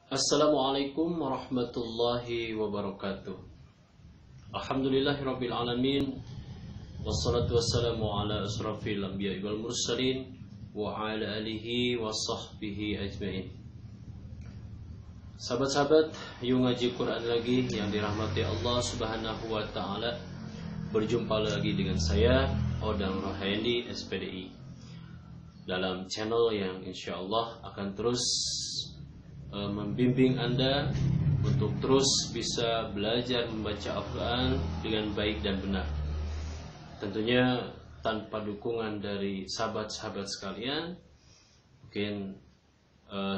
Assalamualaikum warahmatullahi wabarakatuh. Alhamdulillahirabbil alamin. Wassalatu wassalamu ala asrafil anbiya'i wal mursalin wa ala alihi wa sahbihi ajmain. Sahabat-sahabat, yuk ngaji Quran lagi yang dirahmati Allah Subhanahu wa taala. Berjumpa lagi dengan saya Odang Rohaindi SPDI dalam channel yang insyaallah akan terus membimbing Anda untuk terus bisa belajar membaca Al-Quran dengan baik dan benar. Tentunya tanpa dukungan dari sahabat-sahabat sekalian, mungkin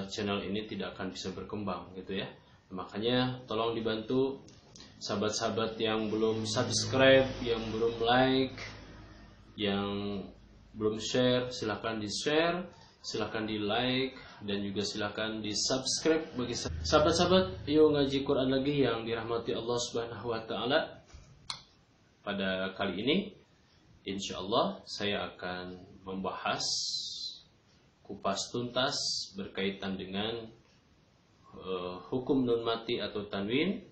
channel ini tidak akan bisa berkembang gitu ya. Makanya tolong dibantu sahabat-sahabat yang belum subscribe, yang belum like, yang belum share, silahkan di-share, silahkan di-like, dan juga silahkan di-subscribe. Bagi sahabat-sahabat, yuk ngaji Quran lagi yang dirahmati Allah Subhanahu wa taala. Pada kali ini insyaallah saya akan membahas kupas tuntas berkaitan dengan hukum nun mati atau tanwin,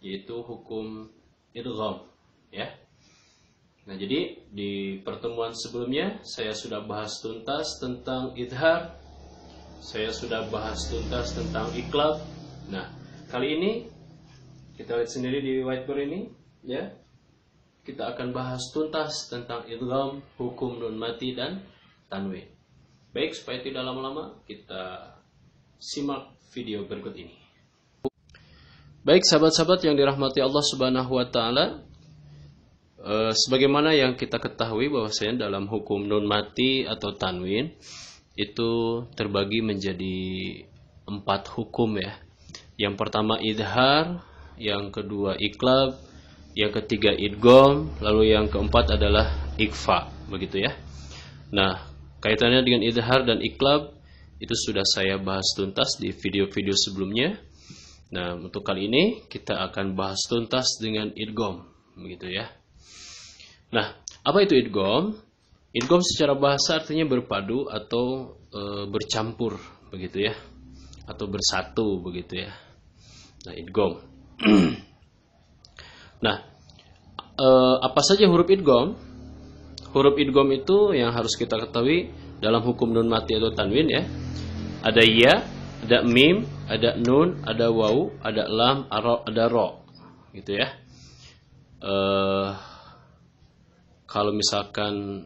yaitu hukum idgham ya. Nah, jadi di pertemuan sebelumnya saya sudah bahas tuntas tentang idhar, saya sudah bahas tuntas tentang iqlab. Nah, kali ini kita lihat sendiri di whiteboard ini ya. Kita akan bahas tuntas tentang idgham, hukum nun mati dan tanwin. Baik, supaya tidak lama-lama, kita simak video berikut ini. Baik, sahabat-sahabat yang dirahmati Allah Subhanahu wa taala, sebagaimana yang kita ketahui bahwasanya dalam hukum nun mati atau tanwin itu terbagi menjadi 4 hukum ya. Yang pertama idhar, yang kedua iqlab, yang ketiga idgham, lalu yang keempat adalah ikhfa, begitu ya. Nah, kaitannya dengan idhar dan iqlab itu sudah saya bahas tuntas di video-video sebelumnya. Nah, untuk kali ini kita akan bahas tuntas dengan idgham, begitu ya. Nah, apa itu idgham? Idgham secara bahasa artinya berpadu atau bercampur, begitu ya, atau bersatu, begitu ya. Nah, idgham. Nah, apa saja huruf idgham? Huruf idgham itu yang harus kita ketahui dalam hukum nun mati atau tanwin ya. Ada ya, ada mim, ada nun, ada waw, ada lam, ada ro, gitu ya. Kalau misalkan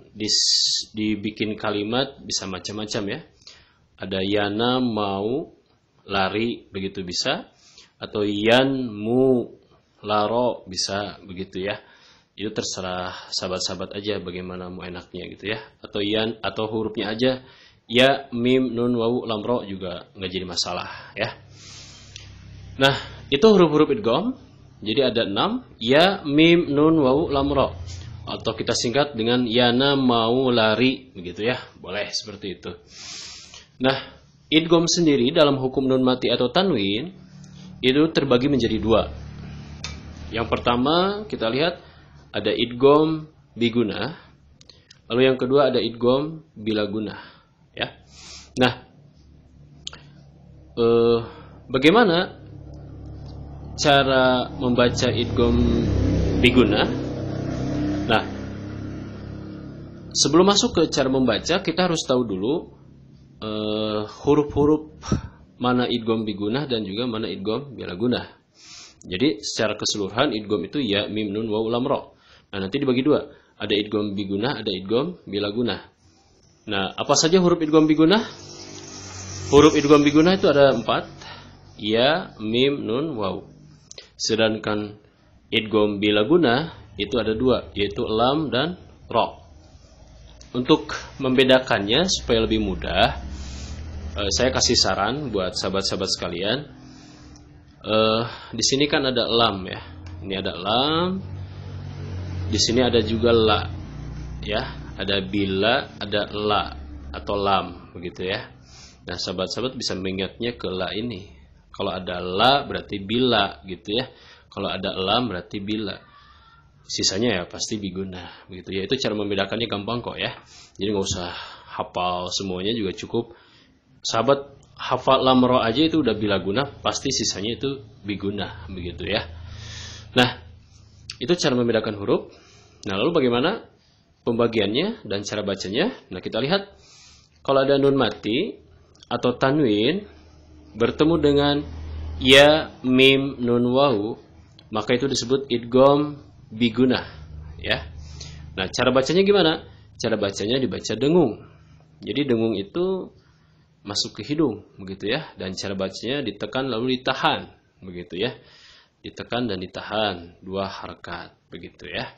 dibikin kalimat bisa macam-macam ya. Ada yana, mau, lari, begitu bisa. Atau yan, mu, laro, bisa, begitu ya. Itu terserah sahabat-sahabat aja bagaimana mau enaknya gitu ya. Atau yan, atau hurufnya aja. Ya, mim, nun, waw, lam, ro juga nggak jadi masalah ya. Nah, itu huruf-huruf idgham. Jadi ada 6. Ya, mim, nun, waw, lam, ro. Atau kita singkat dengan yana, mau, lari, begitu ya. Boleh seperti itu. Nah, idgham sendiri dalam hukum nun mati atau tanwin itu terbagi menjadi 2. Yang pertama kita lihat ada idgham bigunah, lalu yang kedua ada idgham bilagunah ya. Nah, bagaimana cara membaca idgham bigunah? Nah, sebelum masuk ke cara membaca, kita harus tahu dulu huruf-huruf mana idgham bigunah dan juga mana idgham bilagunah. Jadi secara keseluruhan idgham itu ya, mim, nun, waw, lam, ro. Nah, nanti dibagi 2. Ada idgham bigunah, ada idgham bilagunah. Nah, apa saja huruf idgham bigunah? Huruf idgham bigunah itu ada 4. Ya, mim, nun, waw. Sedangkan idgham bilagunah itu ada 2, yaitu lam dan ro. Untuk membedakannya supaya lebih mudah, saya kasih saran buat sahabat-sahabat sekalian. Di sini kan ada lam ya. Ini ada lam. Di sini ada juga la. Ya, ada bila, ada la atau lam, begitu ya. Nah, sahabat-sahabat bisa mengingatnya ke la ini. Kalau ada la berarti bila, gitu ya. Kalau ada lam berarti bila. Sisanya ya pasti bigunah, begitu ya. Itu cara membedakannya gampang kok ya. Jadi nggak usah hafal semuanya, juga cukup sahabat hafal lam ro aja itu udah bilaguna, pasti sisanya itu biguna, begitu ya. Nah, itu cara membedakan huruf. Nah, lalu bagaimana pembagiannya dan cara bacanya? Nah, kita lihat kalau ada nun mati atau tanwin bertemu dengan ya, mim, nun, wawu, maka itu disebut idgham bigunah, ya. Nah, cara bacanya gimana? Cara bacanya dibaca dengung. Jadi dengung itu masuk ke hidung, begitu ya. Dan cara bacanya ditekan lalu ditahan, begitu ya. Ditekan dan ditahan, 2 harakat, begitu ya.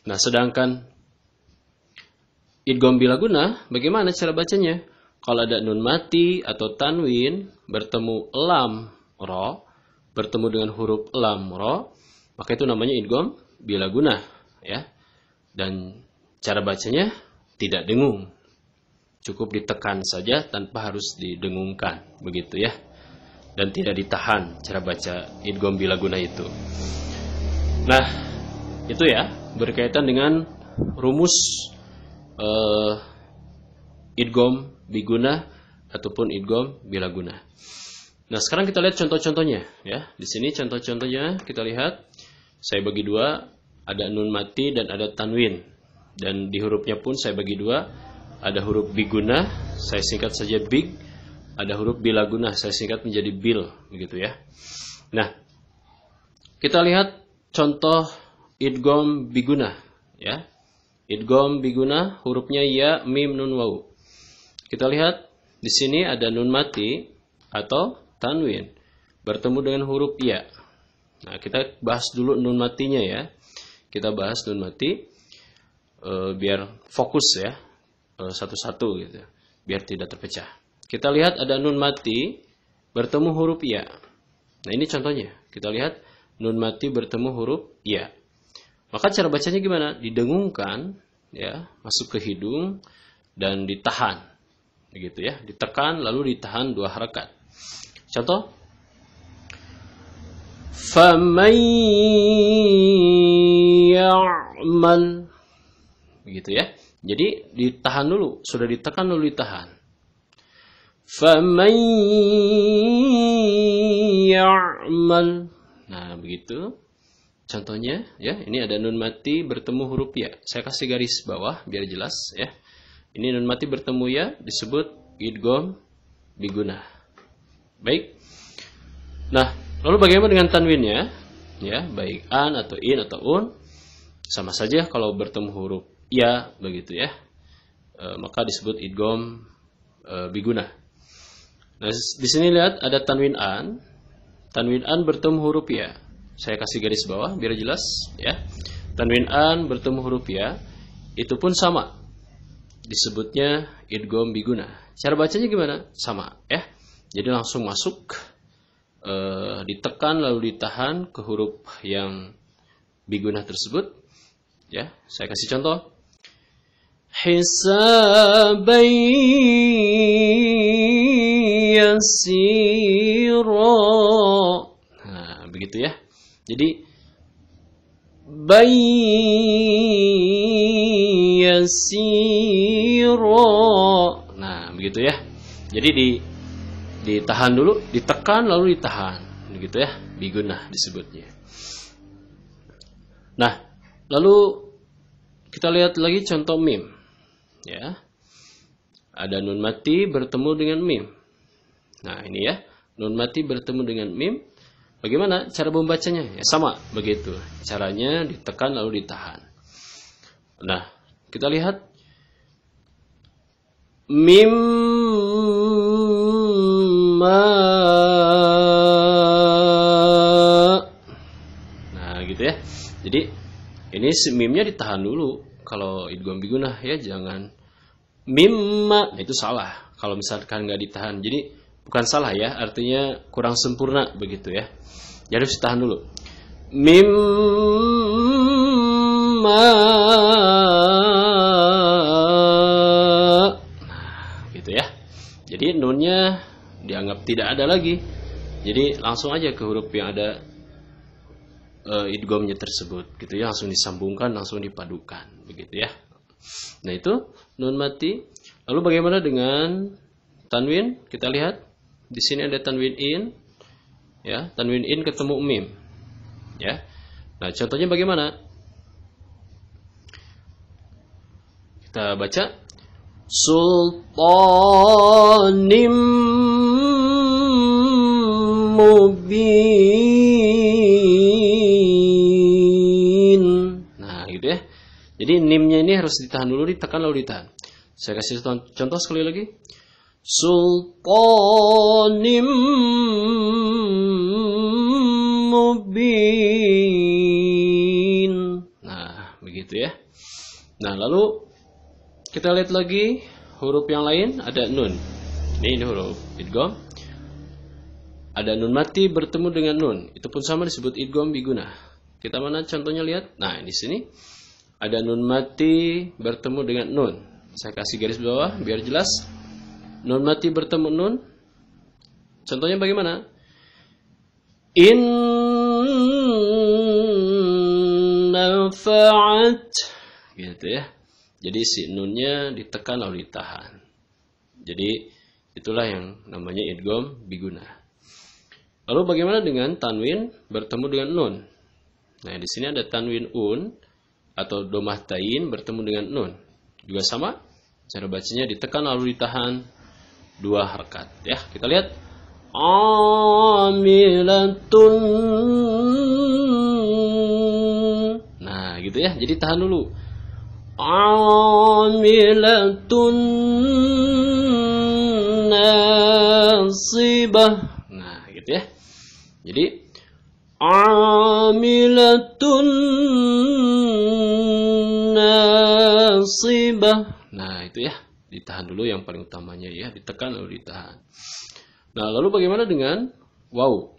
Nah, sedangkan idgham bilaguna, bagaimana cara bacanya? Kalau ada nun mati atau tanwin bertemu lam ro, bertemu dengan huruf lam ro, maka itu namanya idgham bilaguna, ya. Dan cara bacanya tidak dengung. Cukup ditekan saja tanpa harus didengungkan, begitu ya. Dan tidak ditahan cara baca idgham bilaguna itu. Nah, itu ya berkaitan dengan rumus idgham biguna ataupun idgham bilaguna. Nah, sekarang kita lihat contoh-contohnya ya. Di sini contoh-contohnya kita lihat. Saya bagi 2, ada nun mati dan ada tanwin. Dan di hurufnya pun saya bagi 2. Ada huruf biguna, saya singkat saja big. Ada huruf bilaguna, saya singkat menjadi bil, begitu ya. Nah, kita lihat contoh idgham biguna, ya. Idgham biguna hurufnya ya, mim, nun, wawu. Kita lihat di sini ada nun mati atau tanwin bertemu dengan huruf ya. Nah, kita bahas dulu nun matinya ya. Kita bahas nun mati biar fokus ya. Satu-satu gitu, biar tidak terpecah. Kita lihat ada nun mati bertemu huruf ya. Nah, ini contohnya. Kita lihat nun mati bertemu huruf ya. Maka cara bacanya gimana? Didengungkan, ya, masuk ke hidung dan ditahan, begitu ya. Ditekan lalu ditahan 2 harakat. Contoh, faman ya'mal, begitu ya. Jadi ditahan dulu, sudah ditekan lalu ditahan. Faman ya'mal. Nah, begitu. Contohnya ya, ini ada nun mati bertemu huruf ya. Saya kasih garis bawah biar jelas ya. Ini nun mati bertemu ya disebut idgham biguna. Baik. Nah, lalu bagaimana dengan tanwinnya? Ya, baik an atau in atau un sama saja kalau bertemu huruf ya, begitu ya. Maka disebut idgham biguna. Nah, di sini lihat ada tanwin an. Tanwin an bertemu huruf ya. Saya kasih garis bawah biar jelas ya. Tanwin an bertemu huruf ya, itu pun sama. Disebutnya idgham biguna. Cara bacanya gimana? Sama ya. Jadi langsung masuk, ditekan lalu ditahan ke huruf yang biguna tersebut. Ya, saya kasih contoh. Hisaban yasira. Nah, begitu ya. Jadi yasira. Nah, begitu ya. Jadi ditahan dulu, ditekan lalu ditahan, begitu ya. Biguna disebutnya. Nah, lalu kita lihat lagi contoh mim. Ya. Ada nun mati bertemu dengan mim. Nah, ini ya. Nun mati bertemu dengan mim. Bagaimana cara membacanya? Ya, sama begitu. Caranya ditekan lalu ditahan. Nah, kita lihat mim ma. Nah, gitu ya. Jadi ini mimnya ditahan dulu. Kalau idgham bigunah ya, jangan mimma. Nah, itu salah. Kalau misalkan nggak ditahan, jadi bukan salah ya, artinya kurang sempurna begitu ya. Jadi harus ditahan dulu. Mimma. Nah, gitu ya. Jadi nunnya dianggap tidak ada lagi. Jadi langsung aja ke huruf yang ada idghamnya tersebut, gitu ya, langsung disambungkan, langsung dipadukan, begitu ya. Nah, itu nun mati. Lalu bagaimana dengan tanwin? Kita lihat Di sini ada tanwin in, ya, tanwin in ketemu mim, ya. Nah, contohnya bagaimana? Kita baca sultanim mubin. Nah, gitu ya. Jadi nimnya ini harus ditahan dulu, ditekan lalu ditahan. Saya kasih contoh sekali lagi. Sultanim mubin. Nah, begitu ya. Nah, lalu kita lihat lagi huruf yang lain, ada nun. Ini huruf idgham. Ada nun mati bertemu dengan nun. Itu pun sama disebut idgham bigunah. Kita mana contohnya lihat? Nah, di sini ada nun mati bertemu dengan nun. Saya kasih garis bawah biar jelas. Nun mati bertemu nun. Contohnya bagaimana? Nafa'at. Gitu ya. Jadi si nunnya ditekan lalu ditahan. Jadi itulah yang namanya idgham bigunah. Lalu bagaimana dengan tanwin bertemu dengan nun? Nah, di sini ada tanwin un atau domah tain bertemu dengan nun. Juga sama. Cara bacanya ditekan lalu ditahan 2 harakat. Ya, kita lihat. Amilatun. Nah, gitu ya. Jadi tahan dulu. Amilatun nasibah. Nah, gitu ya. Jadi amilatun nasibah. Nah, itu ya. Ditahan dulu yang paling utamanya ya, ditekan lalu ditahan. Nah, lalu bagaimana dengan waw?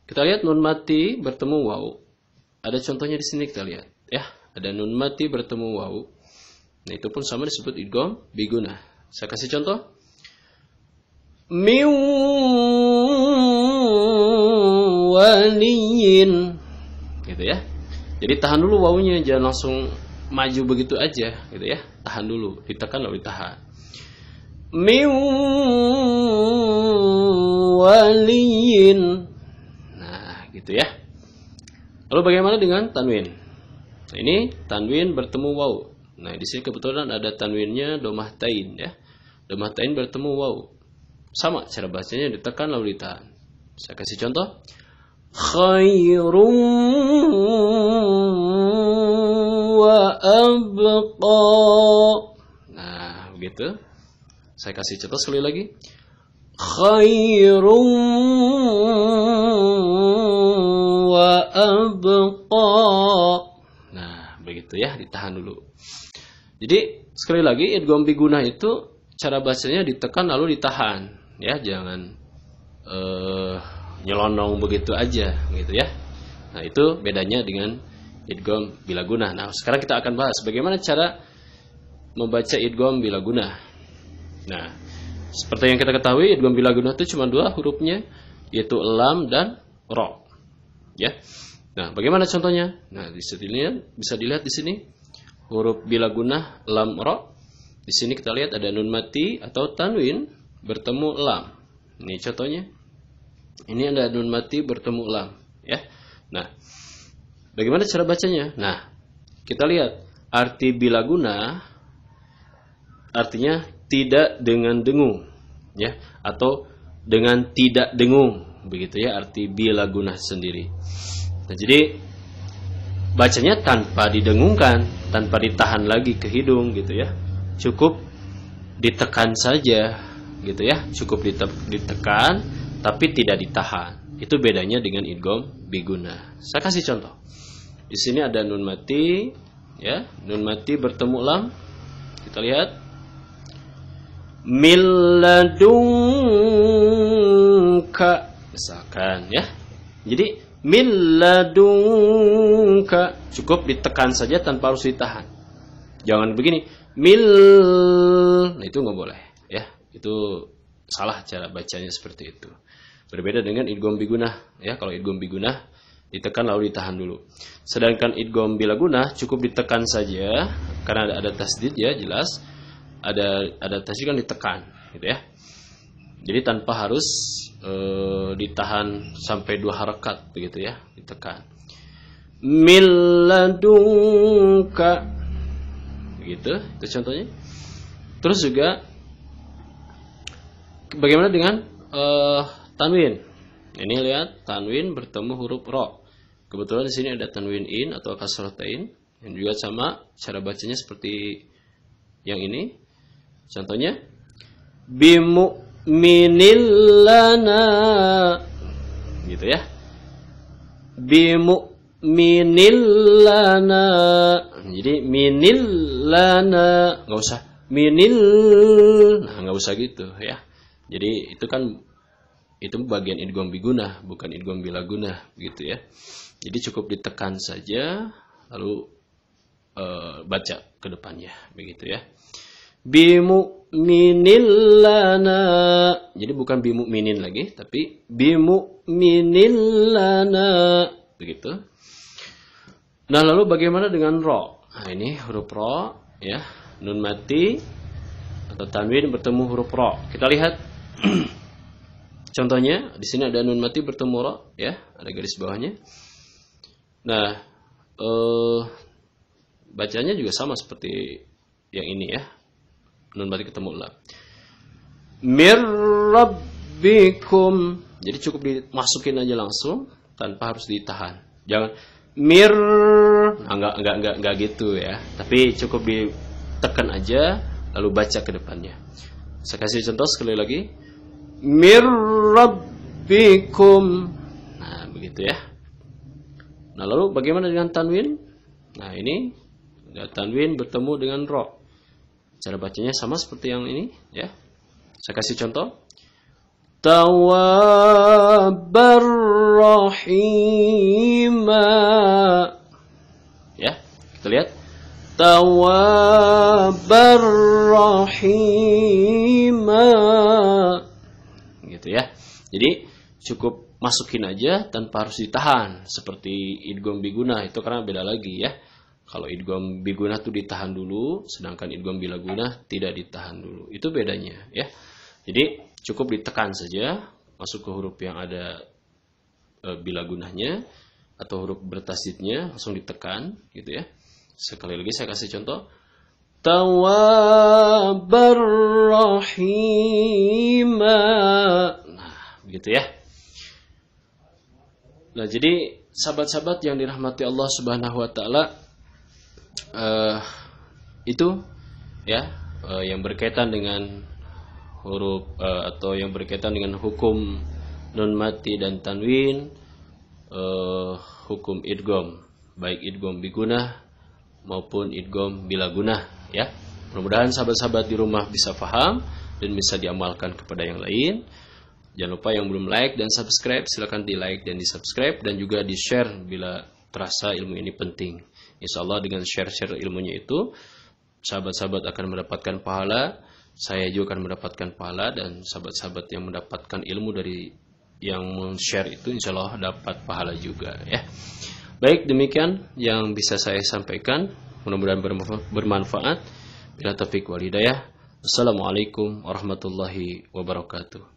Kita lihat nun mati bertemu waw. Ada contohnya di sini kita lihat ya. Ada nun mati bertemu waw. Nah, itu pun sama disebut idgham bigunah. Saya kasih contoh. Min waliyin. Gitu ya. Jadi tahan dulu wawunya, jangan langsung maju begitu aja, gitu ya. Tahan dulu, ditekan lalu ditahan. Min waliyin. Nah, gitu ya. Lalu bagaimana dengan tanwin? Nah, ini tanwin bertemu waw. Nah, di sini kebetulan ada tanwinnya domah tain ya. Domah tain bertemu waw. Sama cara bacanya, ditekan lalu ditahan. Saya kasih contoh. Khairum wa abqa. Nah, begitu. Saya kasih contoh sekali lagi. Khairum wa abqa. Nah, begitu ya, ditahan dulu. Jadi, sekali lagi idgham bigunah itu cara bacanya ditekan lalu ditahan, ya, jangan nyelonong begitu aja, gitu ya. Nah, itu bedanya dengan idgham bilagunah. Nah, sekarang kita akan bahas bagaimana cara membaca idgham bilagunah. Nah, seperti yang kita ketahui, idgham bilagunah itu cuma 2 hurufnya, yaitu lam dan ra. Ya. Nah, bagaimana contohnya? Nah, bisa dilihat di sini huruf bilagunah lam ra. Di sini kita lihat ada nun mati atau tanwin bertemu lam. Ini contohnya. Ini ada nun mati bertemu lam, ya. Nah, bagaimana cara bacanya? Nah, kita lihat arti bilagunah artinya tidak dengan dengung, ya, atau dengan tidak dengung, begitu ya arti bilagunah sendiri. Nah, jadi bacanya tanpa didengungkan, tanpa ditahan lagi ke hidung, gitu ya. Cukup ditekan saja, gitu ya. Cukup ditekan tapi tidak ditahan. Itu bedanya dengan idgham bigunah. Saya kasih contoh. Di sini ada nun mati, ya, nun mati bertemu lam. Kita lihat. Milladunka, misalkan, ya. Jadi milladunka cukup ditekan saja tanpa harus ditahan. Jangan begini. Nah, itu nggak boleh, ya. Itu salah cara bacanya seperti itu. Berbeda dengan idgham bigunah, ya. Kalau idgham bigunah ditekan lalu ditahan dulu. Sedangkan idgham bilagunah cukup ditekan saja karena ada tasdid, ya, jelas. Ada tasdid kan ditekan, gitu ya. Jadi tanpa harus ditahan sampai 2 harakat begitu ya, ditekan. Min ladunka, begitu, itu contohnya. Terus juga bagaimana dengan tanwin? Ini lihat, tanwin bertemu huruf ro. Kebetulan di sini ada tanwin in atau kasratain, yang juga sama cara bacanya seperti yang ini. Contohnya, bimu'minil lana, gitu ya. Bimu'minil lana. Jadi minil lana, nggak usah minil, nah nggak usah gitu ya. Jadi itu kan itu bagian idgham bigunah, bukan idgham bilagunah gitu ya. Jadi cukup ditekan saja lalu baca ke depannya begitu ya. Bimu'minil lana. Jadi bukan bimu'minin lagi, tapi bimu'minil lana begitu. Nah, lalu bagaimana dengan ro? Nah, ini huruf ro ya, nun mati atau tanwin bertemu huruf ro. Kita lihat contohnya, di sini ada nun mati bertemu ro ya, ada garis bawahnya. Nah, bacanya juga sama seperti yang ini ya. Nun mati ketemu lam. Mir rabbikum. Jadi cukup dimasukin aja langsung tanpa harus ditahan. Jangan mir, nah, enggak gitu ya. Tapi cukup ditekan aja lalu baca ke depannya. Saya kasih contoh sekali lagi. Mir rabbikum. Nah, begitu ya. Nah, lalu bagaimana dengan tanwin? Nah, ini ada tanwin bertemu dengan ro. Cara bacanya sama seperti yang ini ya. Saya kasih contoh. Tawwabar rahima. Ya, kita lihat. Tawwabar rahima. Gitu ya. Jadi cukup masukin aja tanpa harus ditahan seperti idgham bigunah, itu karena beda lagi ya. Kalau idgham bigunah tuh ditahan dulu, sedangkan idgham bilagunah tidak ditahan dulu. Itu bedanya ya. Jadi cukup ditekan saja masuk ke huruf yang ada bilagunahnya atau huruf bertasydidnya, langsung ditekan gitu ya. Sekali lagi saya kasih contoh. Tawwabar rahima. Nah, begitu ya. Nah, jadi sahabat-sahabat yang dirahmati Allah Subhanahu wa taala, itu ya yang berkaitan dengan huruf atau yang berkaitan dengan hukum nun mati dan tanwin, hukum idgham, baik idgham bigunah maupun idgham bilagunah ya. Mudah-mudahan sahabat-sahabat di rumah bisa paham dan bisa diamalkan kepada yang lain. Jangan lupa yang belum like dan subscribe, silakan di like dan di subscribe dan juga di share bila terasa ilmu ini penting. Insya Allah dengan share-share ilmunya itu, sahabat-sahabat akan mendapatkan pahala, saya juga akan mendapatkan pahala, dan sahabat-sahabat yang mendapatkan ilmu dari yang men-share itu insya Allah dapat pahala juga ya. Baik, demikian yang bisa saya sampaikan, mudah-mudahan bermanfaat. Bila taufik wal hidayah. Assalamualaikum warahmatullahi wabarakatuh.